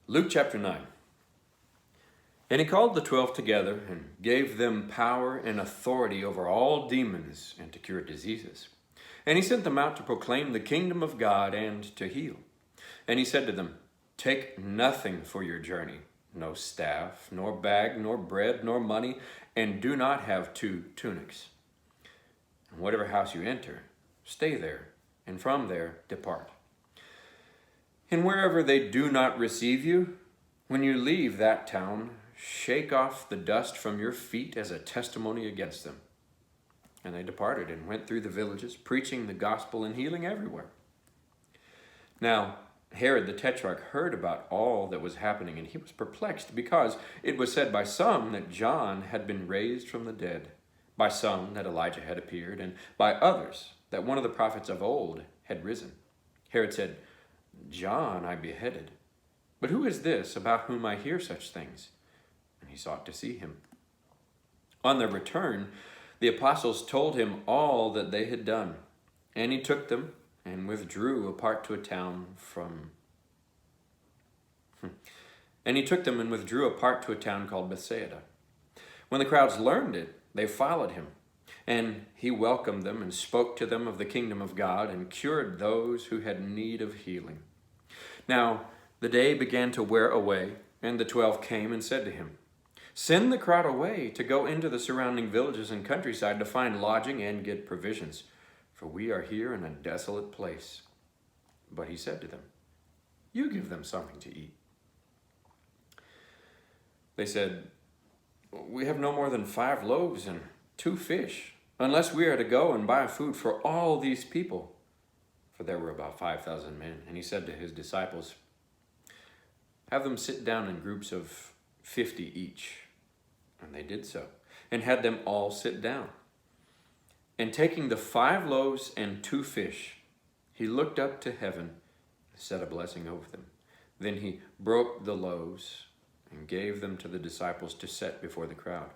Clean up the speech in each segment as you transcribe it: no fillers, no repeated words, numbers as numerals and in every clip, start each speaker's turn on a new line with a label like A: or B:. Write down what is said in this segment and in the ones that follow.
A: Luke chapter 9. And he called the 12 together and gave them power and authority over all demons and to cure diseases. And he sent them out to proclaim the kingdom of God and to heal. And he said to them, "Take nothing for your journey, no staff, nor bag, nor bread, nor money, and do not have 2 tunics. And whatever house you enter, stay there, and from there depart. And wherever they do not receive you, when you leave that town, shake off the dust from your feet as a testimony against them." And they departed and went through the villages, preaching the gospel and healing everywhere. Now Herod the Tetrarch heard about all that was happening, and he was perplexed, because it was said by some that John had been raised from the dead, by some that Elijah had appeared, and by others that one of the prophets of old had risen. Herod said, "John I beheaded, but who is this about whom I hear such things?" And he sought to see him. On their return, the apostles told him all that they had done, and he took them and withdrew apart to a town called Bethsaida. When the crowds learned it, they followed him, and he welcomed them and spoke to them of the kingdom of God and cured those who had need of healing. Now the day began to wear away, and the 12 came and said to him, "Send the crowd away to go into the surrounding villages and countryside to find lodging and get provisions, for we are here in a desolate place." But he said to them, "You give them something to eat." They said, "We have no more than 5 loaves and 2 fish, unless we are to go and buy food for all these people." For there were about 5,000 men. And he said to his disciples, "Have them sit down in groups of 50 each." And they did so, and had them all sit down. And taking the 5 loaves and 2 fish, he looked up to heaven and said a blessing over them. Then he broke the loaves and gave them to the disciples to set before the crowd.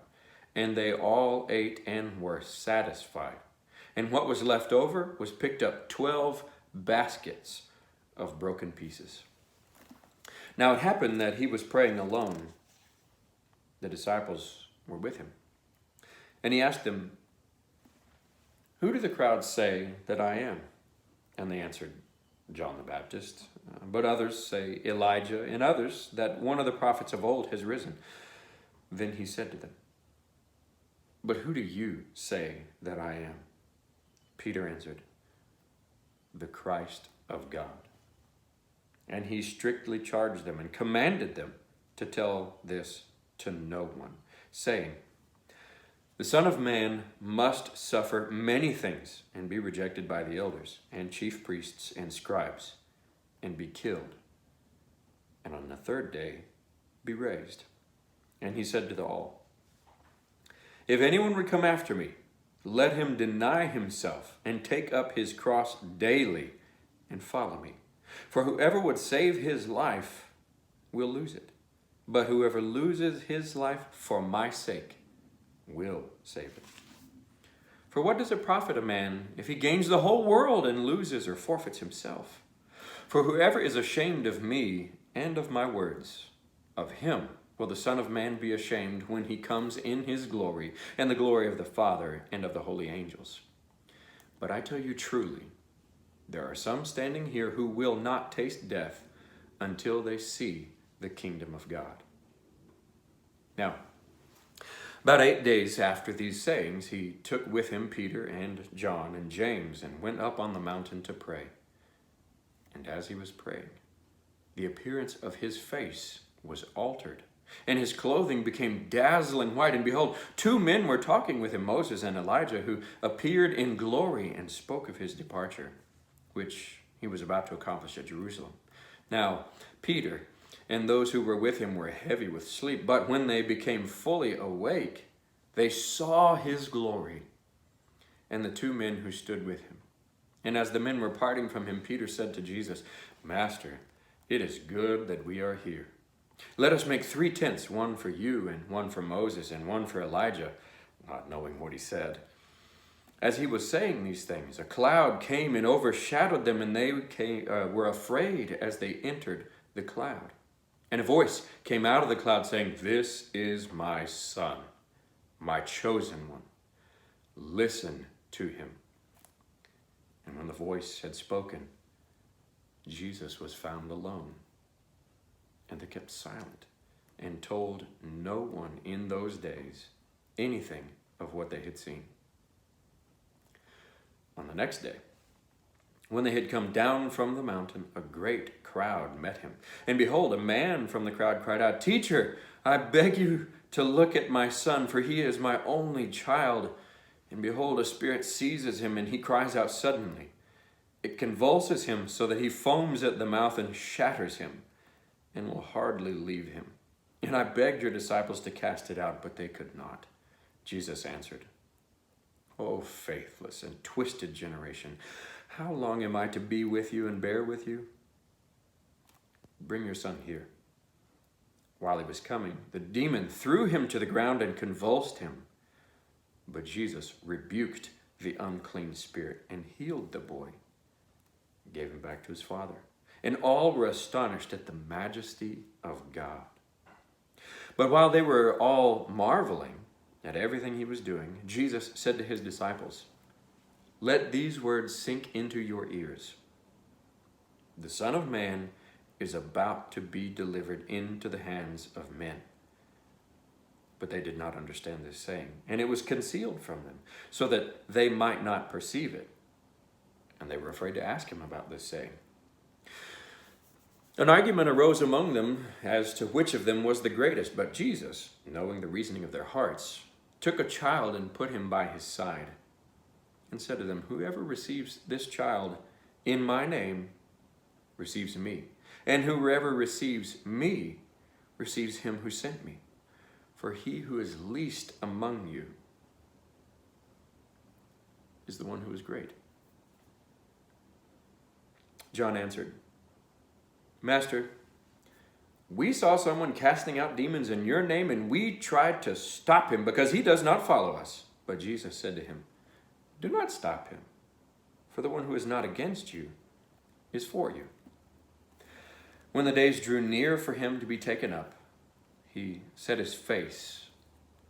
A: And they all ate and were satisfied. And what was left over was picked up 12 baskets of broken pieces. Now it happened that he was praying alone. The disciples were with him. And he asked them, "Who do the crowd say that I am?" And they answered, "John the Baptist, but others say Elijah, and others that one of the prophets of old has risen." Then he said to them, "But who do you say that I am?" Peter answered, "The Christ of God." And he strictly charged them and commanded them to tell this to no one, saying, "The Son of Man must suffer many things and be rejected by the elders and chief priests and scribes and be killed, and on the 3rd day be raised." And he said to them all, "If anyone would come after me, let him deny himself and take up his cross daily and follow me. For whoever would save his life will lose it, but whoever loses his life for my sake will save it. For what does it profit a man if he gains the whole world and loses or forfeits himself? For whoever is ashamed of me and of my words, of him will the Son of Man be ashamed when he comes in his glory and the glory of the Father and of the holy angels. But I tell you truly, there are some standing here who will not taste death until they see the kingdom of God." Now, about 8 days after these sayings, he took with him Peter and John and James and went up on the mountain to pray. And as he was praying, the appearance of his face was altered, and his clothing became dazzling white. And behold, 2 men were talking with him, Moses and Elijah, who appeared in glory and spoke of his departure, which he was about to accomplish at Jerusalem. Now, Peter and those who were with him were heavy with sleep, but when they became fully awake, they saw his glory and the 2 men who stood with him. And as the men were parting from him, Peter said to Jesus, "Master, it is good that we are here. Let us make 3 tents, one for you and one for Moses and one for Elijah," not knowing what he said. As he was saying these things, a cloud came and overshadowed them, and they were afraid as they entered the cloud. And a voice came out of the cloud saying, "This is my Son, my chosen one. Listen to him." And when the voice had spoken, Jesus was found alone. And they kept silent and told no one in those days anything of what they had seen. On the next day, when they had come down from the mountain, a great crowd met him. And behold, a man from the crowd cried out, "Teacher, I beg you to look at my son, for he is my only child. And behold, a spirit seizes him, and he cries out suddenly. It convulses him so that he foams at the mouth and shatters him, and will hardly leave him. And I begged your disciples to cast it out, but they could not." Jesus answered, "O faithless and twisted generation, how long am I to be with you and bear with you? Bring your son here." While he was coming, the demon threw him to the ground and convulsed him. But Jesus rebuked the unclean spirit and healed the boy, gave him back to his father. And all were astonished at the majesty of God. But while they were all marveling at everything he was doing, Jesus said to his disciples, "Let these words sink into your ears. The Son of Man is about to be delivered into the hands of men." But they did not understand this saying, and it was concealed from them, so that they might not perceive it. And they were afraid to ask him about this saying. An argument arose among them as to which of them was the greatest, but Jesus, knowing the reasoning of their hearts, took a child and put him by his side, and said to them, "Whoever receives this child in my name receives me, and whoever receives me receives him who sent me. For he who is least among you is the one who is great." John answered, "Master, we saw someone casting out demons in your name, and we tried to stop him because he does not follow us." But Jesus said to him, "Do not stop him, for the one who is not against you is for you." When the days drew near for him to be taken up, he set his face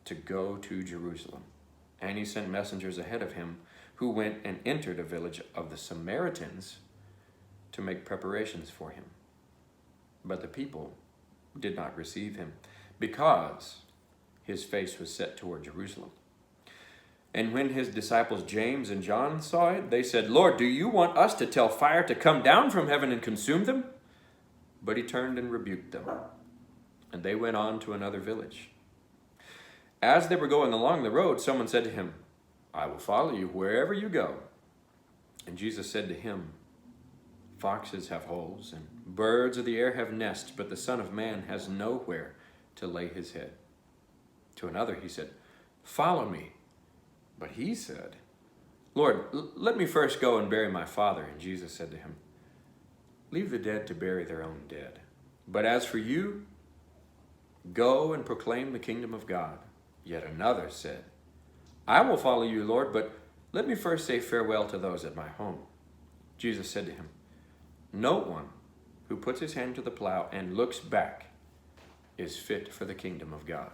A: to go to Jerusalem, and he sent messengers ahead of him who went and entered a village of the Samaritans to make preparations for him. But the people did not receive him, because his face was set toward Jerusalem. And when his disciples James and John saw it, they said, "Lord, do you want us to tell fire to come down from heaven and consume them?" But he turned and rebuked them, and they went on to another village. As they were going along the road, someone said to him, "I will follow you wherever you go." And Jesus said to him, "Foxes have holes, and birds of the air have nests, but the Son of Man has nowhere to lay his head." To another he said, "Follow me." But he said, "Lord, let me first go and bury my father." And Jesus said to him, "Leave the dead to bury their own dead. But as for you, go and proclaim the kingdom of God." Yet another said, "I will follow you, Lord, but let me first say farewell to those at my home." Jesus said to him, "No one who puts his hand to the plow and looks back is fit for the kingdom of God."